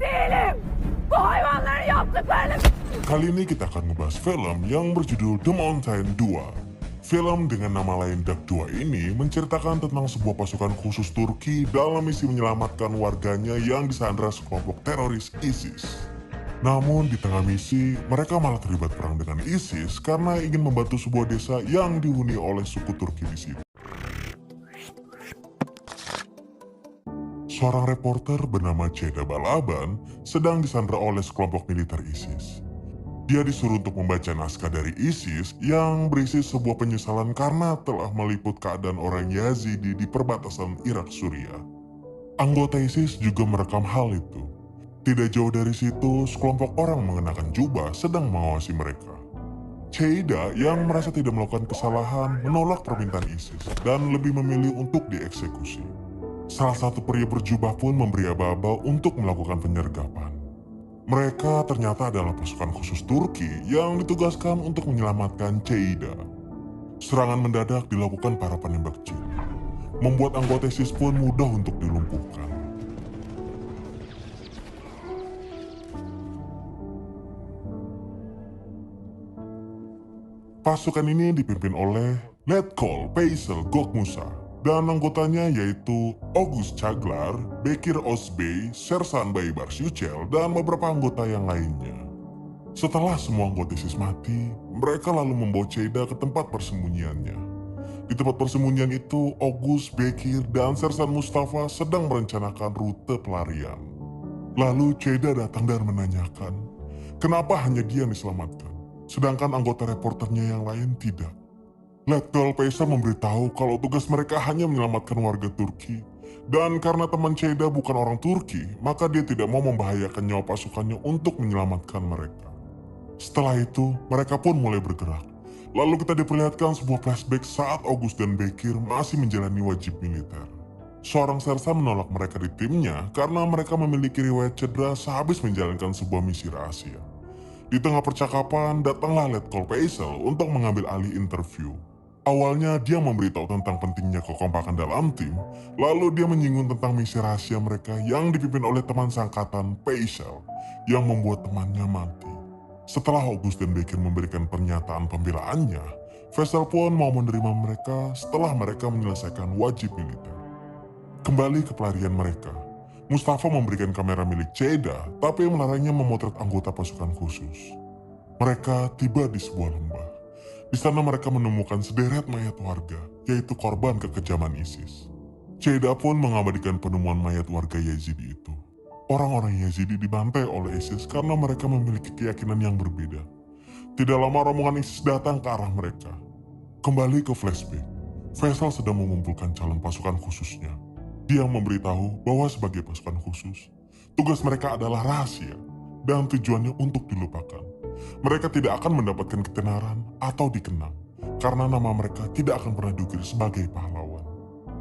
Değilim. Bu hayvanların yaptıklarını... Kali ini kita akan membahas film yang berjudul The Mountain 2. Film dengan nama lain Duck 2 ini menceritakan tentang sebuah pasukan khusus Turki dalam misi menyelamatkan warganya yang disandra sekelompok teroris ISIS. Namun di tengah misi, mereka malah terlibat perang dengan ISIS karena ingin membantu sebuah desa yang dihuni oleh suku Turki di situ. Seorang reporter bernama Ceda Balaban sedang disandra oleh sekelompok militer ISIS. Dia disuruh untuk membaca naskah dari ISIS yang berisi sebuah penyesalan karena telah meliput keadaan orang Yazidi di perbatasan Irak-Suriah. Anggota ISIS juga merekam hal itu. Tidak jauh dari situ, sekelompok orang mengenakan jubah sedang mengawasi mereka. Ceda yang merasa tidak melakukan kesalahan menolak permintaan ISIS dan lebih memilih untuk dieksekusi. Salah satu pria berjubah pun memberi aba-aba untuk melakukan penyergapan. Mereka ternyata adalah pasukan khusus Turki yang ditugaskan untuk menyelamatkan Ceda. Serangan mendadak dilakukan para penembak jin, membuat anggota ISIS pun mudah untuk dilumpuhkan. Pasukan ini dipimpin oleh Letkol Veysel Gökmusa dan anggotanya yaitu August Çağlar, Bekir Özbey, Sersan Baybars Yücel, dan beberapa anggota yang lainnya. Setelah semua anggota ISIS mati, mereka lalu membawa Ceda ke tempat persembunyiannya. Di tempat persembunyian itu, August, Bekir, dan Sersan Mustafa sedang merencanakan rute pelarian. Lalu Ceda datang dan menanyakan, kenapa hanya dia yang diselamatkan, sedangkan anggota reporternya yang lain tidak. Letkol Veysel memberitahu kalau tugas mereka hanya menyelamatkan warga Turki. Dan karena teman Ceda bukan orang Turki, maka dia tidak mau membahayakan nyawa pasukannya untuk menyelamatkan mereka. Setelah itu, mereka pun mulai bergerak. Lalu kita diperlihatkan sebuah flashback saat August dan Bekir masih menjalani wajib militer. Seorang sersan menolak mereka di timnya karena mereka memiliki riwayat cedera sehabis menjalankan sebuah misi rahasia. Di tengah percakapan, datanglah Letkol Veysel untuk mengambil alih interview. Awalnya dia memberitahu tentang pentingnya kekompakan dalam tim, lalu dia menyinggung tentang misi rahasia mereka yang dipimpin oleh teman sangkatan Veysel yang membuat temannya mati. Setelah August dan Bekir memberikan pernyataan pembelaannya, Veysel pun mau menerima mereka setelah mereka menyelesaikan wajib militer. Kembali ke pelarian mereka, Mustafa memberikan kamera milik Ceda, tapi melarangnya memotret anggota pasukan khusus. Mereka tiba di sebuah lembah. Di sana mereka menemukan sederet mayat warga, yaitu korban kekejaman ISIS. Ceda pun mengabadikan penemuan mayat warga Yazidi itu. Orang-orang Yazidi dibantai oleh ISIS karena mereka memiliki keyakinan yang berbeda. Tidak lama rombongan ISIS datang ke arah mereka. Kembali ke flashback, Veysel sedang mengumpulkan calon pasukan khususnya. Dia memberitahu bahwa sebagai pasukan khusus, tugas mereka adalah rahasia dan tujuannya untuk dilupakan. Mereka tidak akan mendapatkan ketenaran atau dikenang karena nama mereka tidak akan pernah diukir sebagai pahlawan.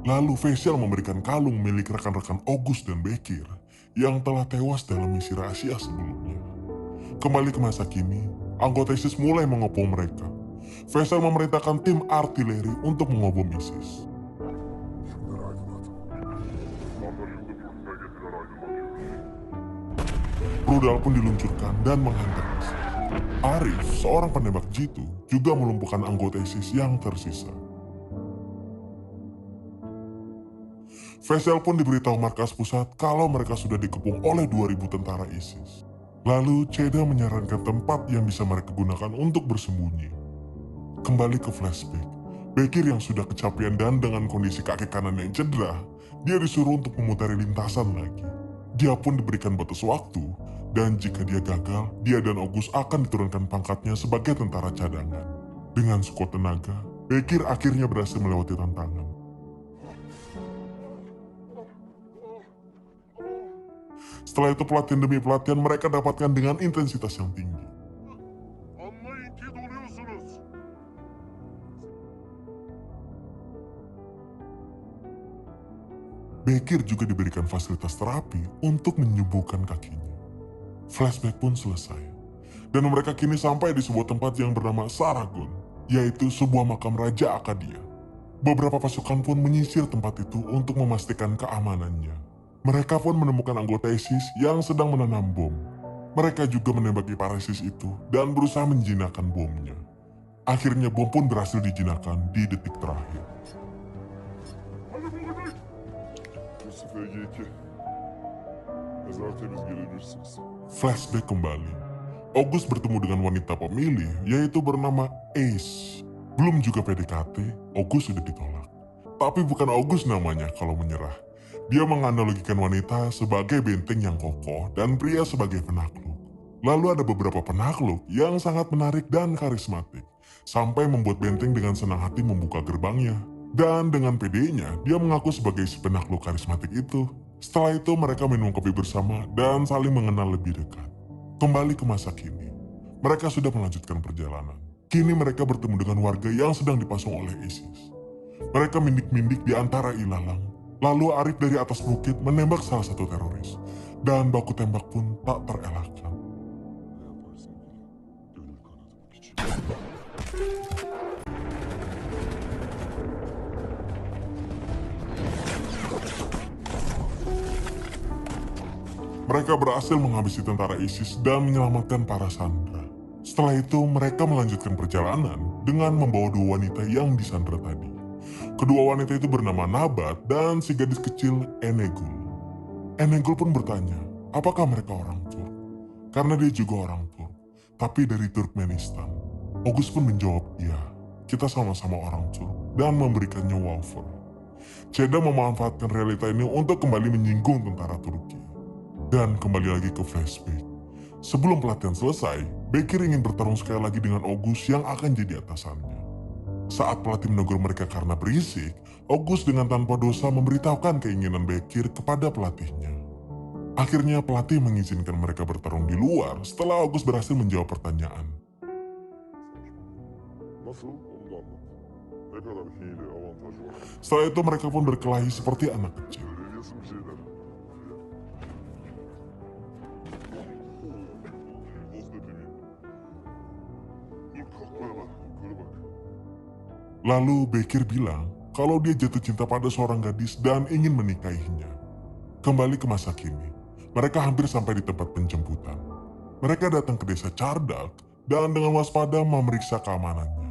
Lalu Veysel memberikan kalung milik rekan-rekan August dan Bekir yang telah tewas dalam misi rahasia sebelumnya. Kembali ke masa kini, anggota ISIS mulai mengepung mereka. Veysel memerintahkan tim artileri untuk mengobom ISIS. Rudal pun diluncurkan dan menghantam ISIS. Arif, seorang penembak jitu, juga melumpuhkan anggota ISIS yang tersisa. Veysel pun diberitahu markas pusat kalau mereka sudah dikepung oleh 2000 tentara ISIS. Lalu Ceda menyarankan tempat yang bisa mereka gunakan untuk bersembunyi. Kembali ke flashback, Bekir yang sudah kecapean dan dengan kondisi kaki kanan yang cedera, dia disuruh untuk memutari lintasan lagi. Dia pun diberikan batas waktu, dan jika dia gagal, dia dan August akan diturunkan pangkatnya sebagai tentara cadangan. Dengan sekuat tenaga, Bekir akhirnya berhasil melewati tantangan. Setelah itu pelatihan demi pelatihan mereka dapatkan dengan intensitas yang tinggi. Bekir juga diberikan fasilitas terapi untuk menyembuhkan kakinya. Flashback pun selesai, dan mereka kini sampai di sebuah tempat yang bernama Saragon, yaitu sebuah makam Raja Akadia. Beberapa pasukan pun menyisir tempat itu untuk memastikan keamanannya. Mereka pun menemukan anggota ISIS yang sedang menanam bom. Mereka juga menembaki para ISIS itu dan berusaha menjinakkan bomnya. Akhirnya bom pun berhasil dijinakkan di detik terakhir. Burası FG2. Mezar temiz gelebilirsiniz. Flashback kembali. August bertemu dengan wanita pemilih yaitu bernama Ace. Belum juga PDKT, August sudah ditolak. Tapi bukan August namanya kalau menyerah. Dia menganalogikan wanita sebagai benteng yang kokoh dan pria sebagai penakluk. Lalu ada beberapa penakluk yang sangat menarik dan karismatik. Sampai membuat benteng dengan senang hati membuka gerbangnya. Dan dengan pedenya, dia mengaku sebagai si penakluk karismatik itu. Setelah itu mereka minum kopi bersama dan saling mengenal lebih dekat. Kembali ke masa kini, mereka sudah melanjutkan perjalanan. Kini mereka bertemu dengan warga yang sedang dipasung oleh ISIS. Mereka mindik-mindik di antara ilalang. Lalu Arif dari atas bukit menembak salah satu teroris. Dan baku tembak pun tak terelakkan. Ne yaparsan gönül kanadı küçük. Mereka berhasil menghabisi tentara ISIS dan menyelamatkan para sandera. Setelah itu mereka melanjutkan perjalanan dengan membawa dua wanita yang disandera tadi. Kedua wanita itu bernama Nabat dan si gadis kecil Enegul. Enegul pun bertanya, apakah mereka orang Turk? Karena dia juga orang Turk, tapi dari Turkmenistan. August pun menjawab, iya, kita sama-sama orang Turk dan memberikannya wafer. Ceda memanfaatkan realita ini untuk kembali menyinggung tentara Turki. Dan kembali lagi ke flashback. Sebelum pelatihan selesai, Bekir ingin bertarung sekali lagi dengan August yang akan jadi atasannya. Saat pelatih menegur mereka karena berisik, August dengan tanpa dosa memberitahukan keinginan Bekir kepada pelatihnya. Akhirnya pelatih mengizinkan mereka bertarung di luar setelah August berhasil menjawab pertanyaan. Nasıl? Onu da anlat. Ne kadar hile, avantajı var. Setelah itu mereka pun berkelahi seperti anak kecil. Söyleyasın bir şeyler. Boz depremi. Dur kalkma hemen. Yukarı bak. Lalu Bekir bilang kalau dia jatuh cinta pada seorang gadis dan ingin menikahinya. Kembali ke masa kini, mereka hampir sampai di tempat penjemputan. Mereka datang ke desa Cardak dan dengan waspada memeriksa keamanannya.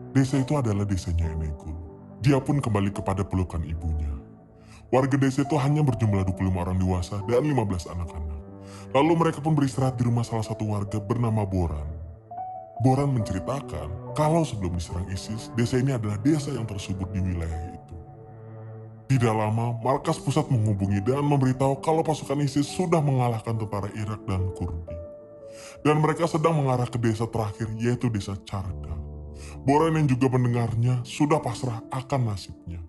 Desa itu adalah desanya Enegul. Dia pun kembali kepada pelukan ibunya. Warga desa itu hanya berjumlah 25 orang dewasa dan 15 anak-anak. Lalu mereka pun beristirahat di rumah salah satu warga bernama Boran. Boran menceritakan kalau sebelum diserang ISIS, desa ini adalah desa yang tersubur di wilayah itu. Tidak lama, markas pusat menghubungi dan memberitahu kalau pasukan ISIS sudah mengalahkan tentara Irak dan Kurdi. Dan mereka sedang mengarah ke desa terakhir yaitu desa Cardak. Boran yang juga mendengarnya sudah pasrah akan nasibnya.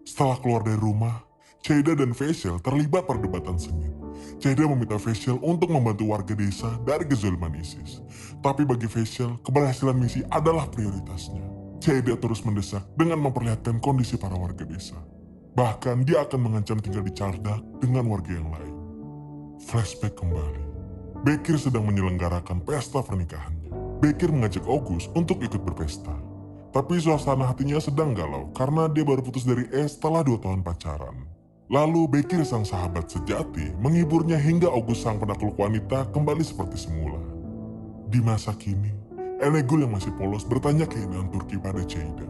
Setelah keluar dari rumah, Ceda dan Faisal terlibat perdebatan sengit. Ceda meminta Faisal untuk membantu warga desa dari kezaliman ISIS. Tapi bagi Faisal, keberhasilan misi adalah prioritasnya. Ceda terus mendesak dengan memperlihatkan kondisi para warga desa. Bahkan dia akan mengancam tinggal di Cardak dengan warga yang lain. Flashback kembali. Bekir sedang menyelenggarakan pesta pernikahannya. Bekir mengajak August untuk ikut berpesta. Tapi suasana hatinya sedang galau karena dia baru putus dari setelah 2 tahun pacaran. Lalu Bekir sang sahabat sejati menghiburnya hingga August sang penakluk wanita kembali seperti semula. Di masa kini, Enegul yang masih polos bertanya keindahan Turki pada Ceyda.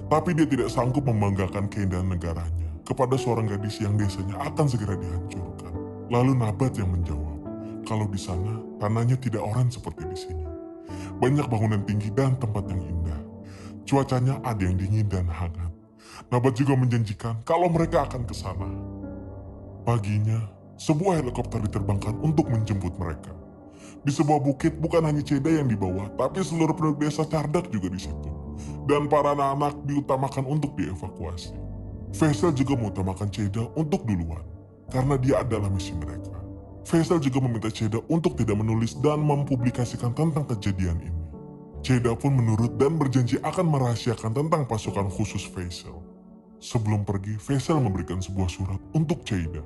Tapi dia tidak sanggup membanggakan keindahan negaranya kepada seorang gadis yang desanya akan segera dihancurkan. Lalu Nabat yang menjawab, kalau di sana tanahnya tidak orang seperti di sini. Banyak bangunan tinggi dan tempat yang indah. Cuacanya ada yang dingin dan hangat. Nabat juga menjanjikan kalau mereka akan ke sana. Paginya, sebuah helikopter diterbangkan untuk menjemput mereka. Di sebuah bukit bukan hanya Ceda yang dibawa, tapi seluruh penduduk desa Cardak juga di situ. Dan para anak-anak diutamakan untuk dievakuasi. Faisal juga mengutamakan Ceda untuk duluan, karena dia adalah misi mereka. Faisal juga meminta Ceda untuk tidak menulis dan mempublikasikan tentang kejadian ini. Ceda pun menurut dan berjanji akan merahasiakan tentang pasukan khusus Faisal. Sebelum pergi, Faisal memberikan sebuah surat untuk Ceda.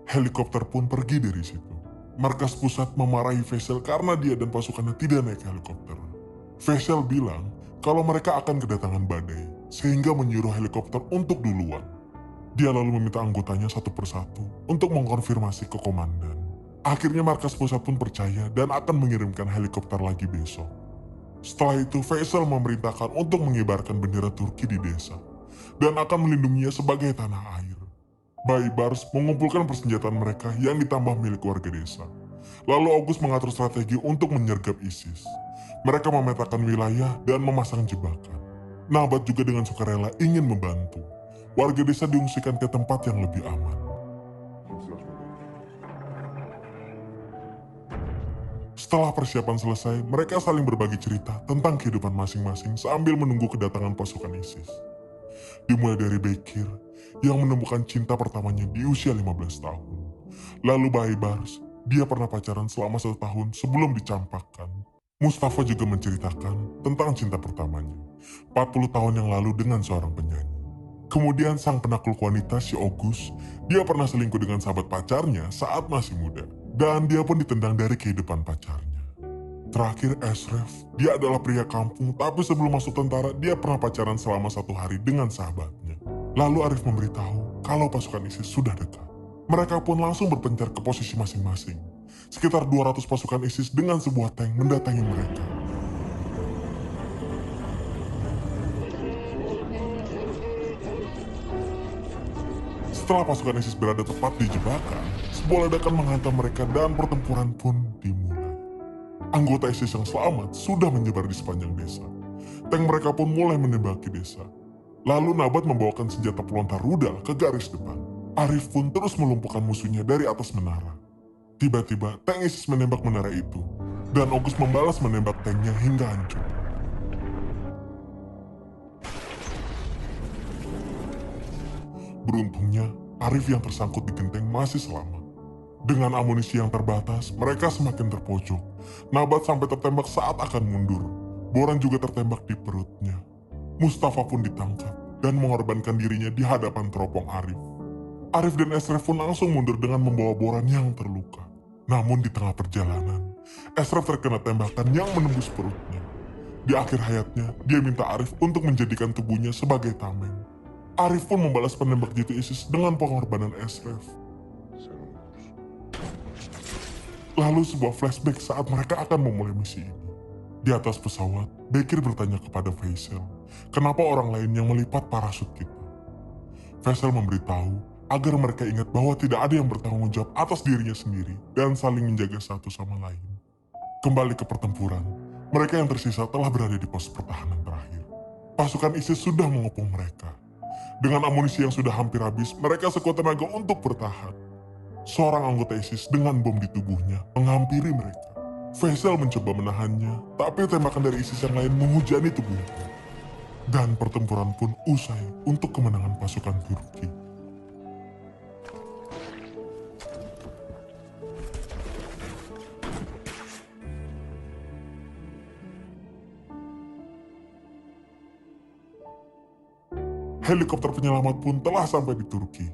Helikopter pun pergi dari situ. Markas pusat memarahi Faisal karena dia dan pasukannya tidak naik helikopter. Faisal bilang kalau mereka akan kedatangan badai, sehingga menyuruh helikopter untuk duluan. Dia lalu meminta anggotanya satu persatu untuk mengkonfirmasi ke komandan. Akhirnya markas pusat pun percaya dan akan mengirimkan helikopter lagi besok. Setelah itu, Faisal memerintahkan untuk mengibarkan bendera Turki di desa dan akan melindunginya sebagai tanah air. Baybars mengumpulkan persenjataan mereka yang ditambah milik warga desa. Lalu August mengatur strategi untuk menyergap ISIS. Mereka memetakan wilayah dan memasang jebakan. Nabat juga dengan sukarela ingin membantu. Warga desa diungsikan ke tempat yang lebih aman. Setelah persiapan selesai, mereka saling berbagi cerita tentang kehidupan masing-masing sambil menunggu kedatangan pasukan ISIS. Dimulai dari Bekir yang menemukan cinta pertamanya di usia 15 tahun. Lalu Baybars, dia pernah pacaran selama 1 tahun sebelum dicampakkan. Mustafa juga menceritakan tentang cinta pertamanya 40 tahun yang lalu dengan seorang penyanyi. Kemudian sang penakluk wanita si August, dia pernah selingkuh dengan sahabat pacarnya saat masih muda. Dan dia pun ditendang dari kehidupan pacarnya. Terakhir Esref, dia adalah pria kampung tapi sebelum masuk tentara dia pernah pacaran selama 1 hari dengan sahabatnya. Lalu Arif memberitahu kalau pasukan ISIS sudah dekat. Mereka pun langsung berpencar ke posisi masing-masing. Sekitar 200 pasukan ISIS dengan sebuah tank mendatangi mereka. Setelah pasukan ISIS berada tepat di jebakan, sebuah ledakan menghantam mereka dan pertempuran pun dimulai. Anggota ISIS yang selamat sudah menyebar di sepanjang desa. Tank mereka pun mulai menembaki desa. Lalu Nabat membawakan senjata pelontar rudal ke garis depan. Arif pun terus melumpuhkan musuhnya dari atas menara. Tiba-tiba tank ISIS menembak menara itu, dan August membalas menembak tanknya hingga hancur. Beruntungnya, Arif yang tersangkut di genteng masih selamat. Dengan amunisi yang terbatas, mereka semakin terpojok. Nabat sampai tertembak saat akan mundur. Boran juga tertembak di perutnya. Mustafa pun ditangkap dan mengorbankan dirinya di hadapan teropong Arif. Arif dan Esref pun langsung mundur dengan membawa Boran yang terluka. Namun di tengah perjalanan, Esref terkena tembakan yang menembus perutnya. Di akhir hayatnya, dia minta Arif untuk menjadikan tubuhnya sebagai tameng. Arif pun membalas penembak jitu ISIS dengan pengorbanan Esref. Lalu sebuah flashback saat mereka akan memulai misi ini. Di atas pesawat, Bekir bertanya kepada Faisal, kenapa orang lain yang melipat parasut kita? Faisal memberitahu agar mereka ingat bahwa tidak ada yang bertanggung jawab atas dirinya sendiri dan saling menjaga satu sama lain. Kembali ke pertempuran, mereka yang tersisa telah berada di pos pertahanan terakhir. Pasukan ISIS sudah mengepung mereka. Dengan amunisi yang sudah hampir habis, mereka sekuat tenaga untuk bertahan. Seorang anggota ISIS dengan bom di tubuhnya menghampiri mereka. Faisal mencoba menahannya, tapi tembakan dari ISIS yang lain menghujani tubuhnya. Dan pertempuran pun usai untuk kemenangan pasukan Turki. Helikopter penyelamat pun telah sampai di Turki.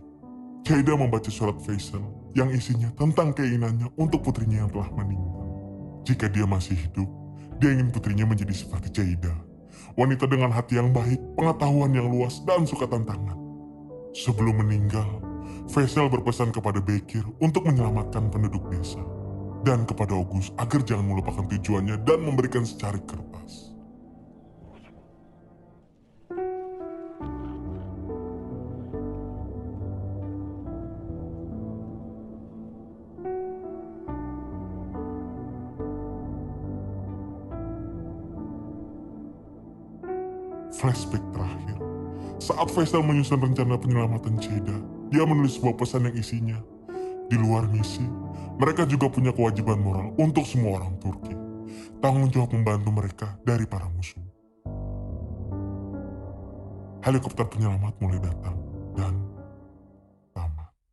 Ceida membaca surat Faisal yang isinya tentang keinginannya untuk putrinya yang telah meninggal. Jika dia masih hidup, dia ingin putrinya menjadi seperti Ceida. Wanita dengan hati yang baik, pengetahuan yang luas, dan suka tantangan. Sebelum meninggal, Faisal berpesan kepada Bekir untuk menyelamatkan penduduk desa. Dan kepada August agar jangan melupakan tujuannya dan memberikan secarik kertas. Flashback terakhir. Saat Faisal menyusun rencana penyelamatan Ceida, dia menulis sebuah pesan yang isinya, di luar misi, mereka juga punya kewajiban moral untuk semua orang Turki. Tanggung jawab membantu mereka dari para musuh. Helikopter penyelamat mulai datang.